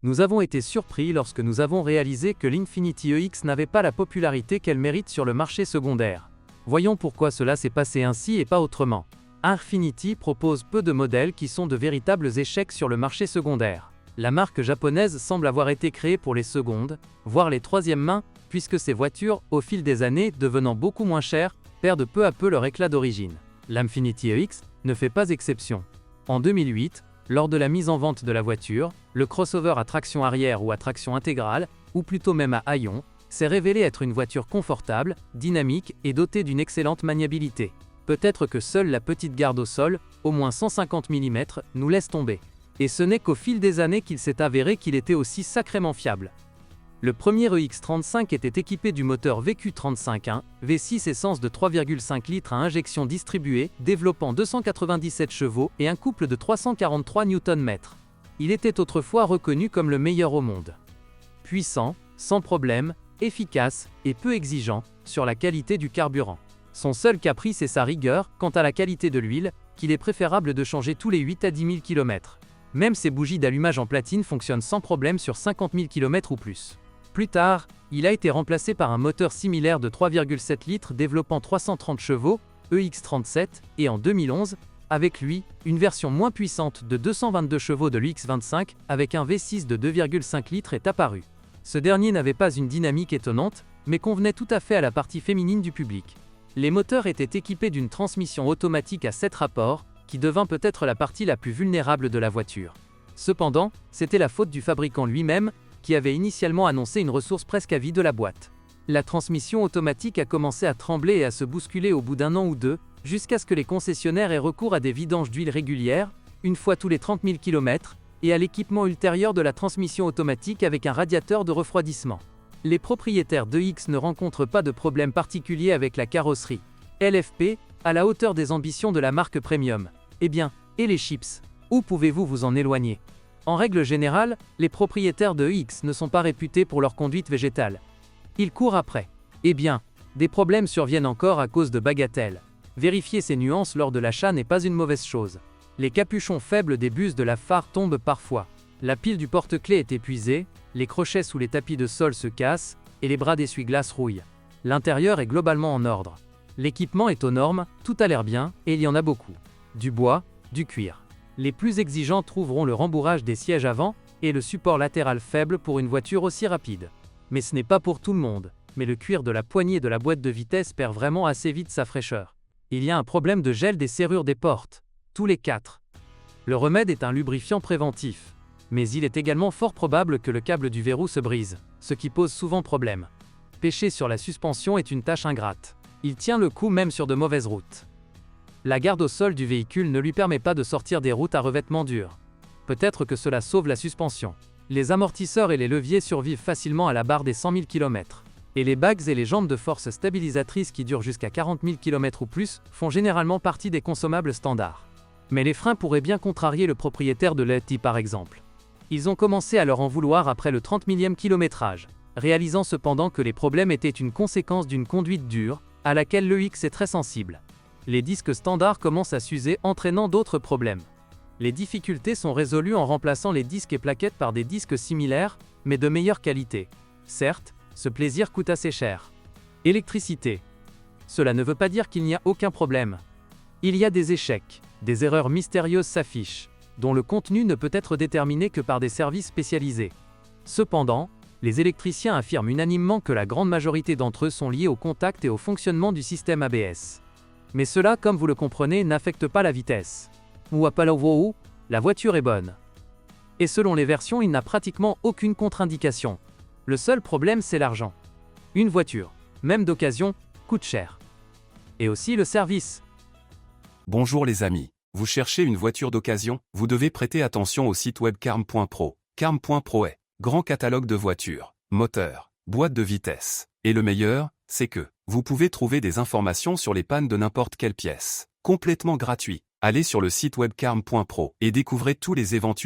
Nous avons été surpris lorsque nous avons réalisé que l'Infiniti EX n'avait pas la popularité qu'elle mérite sur le marché secondaire. Voyons pourquoi cela s'est passé ainsi et pas autrement. Infiniti propose peu de modèles qui sont de véritables échecs sur le marché secondaire. La marque japonaise semble avoir été créée pour les secondes, voire les troisièmes mains, puisque ces voitures, au fil des années devenant beaucoup moins chères, perdent peu à peu leur éclat d'origine. L'Infiniti EX ne fait pas exception. En 2008, lors de la mise en vente de la voiture, le crossover à traction arrière ou à traction intégrale, ou plutôt même à haillons, s'est révélé être une voiture confortable, dynamique et dotée d'une excellente maniabilité. Peut-être que seule la petite garde au sol, au moins 150 mm, nous laisse tomber. Et ce n'est qu'au fil des années qu'il s'est avéré qu'il était aussi sacrément fiable. Le premier EX35 était équipé du moteur VQ35-1, V6 essence de 3,5 litres à injection distribuée, développant 297 chevaux et un couple de 343 Nm. Il était autrefois reconnu comme le meilleur au monde. Puissant, sans problème, efficace et peu exigeant sur la qualité du carburant. Son seul caprice est sa rigueur quant à la qualité de l'huile, qu'il est préférable de changer tous les 8 à 10 000 km. Même ses bougies d'allumage en platine fonctionnent sans problème sur 50 000 km ou plus. Plus tard, il a été remplacé par un moteur similaire de 3,7 litres développant 330 chevaux, EX37, et en 2011, avec lui, une version moins puissante de 222 chevaux de l'EX25 avec un V6 de 2,5 litres est apparue. Ce dernier n'avait pas une dynamique étonnante, mais convenait tout à fait à la partie féminine du public. Les moteurs étaient équipés d'une transmission automatique à 7 rapports, qui devint peut-être la partie la plus vulnérable de la voiture. Cependant, c'était la faute du fabricant lui-même, qui avait initialement annoncé une ressource presque à vie de la boîte. La transmission automatique a commencé à trembler et à se bousculer au bout d'un an ou deux, jusqu'à ce que les concessionnaires aient recours à des vidanges d'huile régulières, une fois tous les 30 000 km, et à l'équipement ultérieur de la transmission automatique avec un radiateur de refroidissement. Les propriétaires d'EX ne rencontrent pas de problème particulier avec la carrosserie. LFP, à la hauteur des ambitions de la marque premium. Eh bien, et les chips? Où pouvez-vous vous en éloigner? En règle générale, les propriétaires de EX ne sont pas réputés pour leur conduite végétale. Ils courent après. Eh bien, des problèmes surviennent encore à cause de bagatelles. Vérifier ces nuances lors de l'achat n'est pas une mauvaise chose. Les capuchons faibles des bus de la phare tombent parfois. La pile du porte-clés est épuisée, les crochets sous les tapis de sol se cassent, et les bras d'essuie-glace rouillent. L'intérieur est globalement en ordre. L'équipement est aux normes, tout a l'air bien, et il y en a beaucoup. Du bois, du cuir. Les plus exigeants trouveront le rembourrage des sièges avant, et le support latéral faible pour une voiture aussi rapide. Mais ce n'est pas pour tout le monde, mais le cuir de la poignée de la boîte de vitesse perd vraiment assez vite sa fraîcheur. Il y a un problème de gel des serrures des portes. Tous les 4. Le remède est un lubrifiant préventif. Mais il est également fort probable que le câble du verrou se brise, ce qui pose souvent problème. Pêcher sur la suspension est une tâche ingrate. Il tient le coup même sur de mauvaises routes. La garde au sol du véhicule ne lui permet pas de sortir des routes à revêtement dur. Peut-être que cela sauve la suspension. Les amortisseurs et les leviers survivent facilement à la barre des 100 000 km. Et les bagues et les jambes de force stabilisatrices qui durent jusqu'à 40 000 km ou plus font généralement partie des consommables standards. Mais les freins pourraient bien contrarier le propriétaire de l'ET par exemple. Ils ont commencé à leur en vouloir après le 30 000e kilométrage, réalisant cependant que les problèmes étaient une conséquence d'une conduite dure, à laquelle l'EX est très sensible. Les disques standards commencent à s'user, entraînant d'autres problèmes. Les difficultés sont résolues en remplaçant les disques et plaquettes par des disques similaires, mais de meilleure qualité. Certes, ce plaisir coûte assez cher. Électricité. Cela ne veut pas dire qu'il n'y a aucun problème. Il y a des échecs, des erreurs mystérieuses s'affichent, dont le contenu ne peut être déterminé que par des services spécialisés. Cependant, les électriciens affirment unanimement que la grande majorité d'entre eux sont liés au contact et au fonctionnement du système ABS. Mais cela, comme vous le comprenez, n'affecte pas la vitesse. Ou à Palauvo, la voiture est bonne. Et selon les versions, il n'a pratiquement aucune contre-indication. Le seul problème, c'est l'argent. Une voiture, même d'occasion, coûte cher. Et aussi le service. Bonjour les amis. Vous cherchez une voiture d'occasion? Vous devez prêter attention au site web carm.pro. Carm.pro est grand catalogue de voitures, moteurs, boîtes de vitesse. Et le meilleur, c'est que vous pouvez trouver des informations sur les pannes de n'importe quelle pièce. Complètement gratuit. Allez sur le site web carm.pro et découvrez tous les éventuels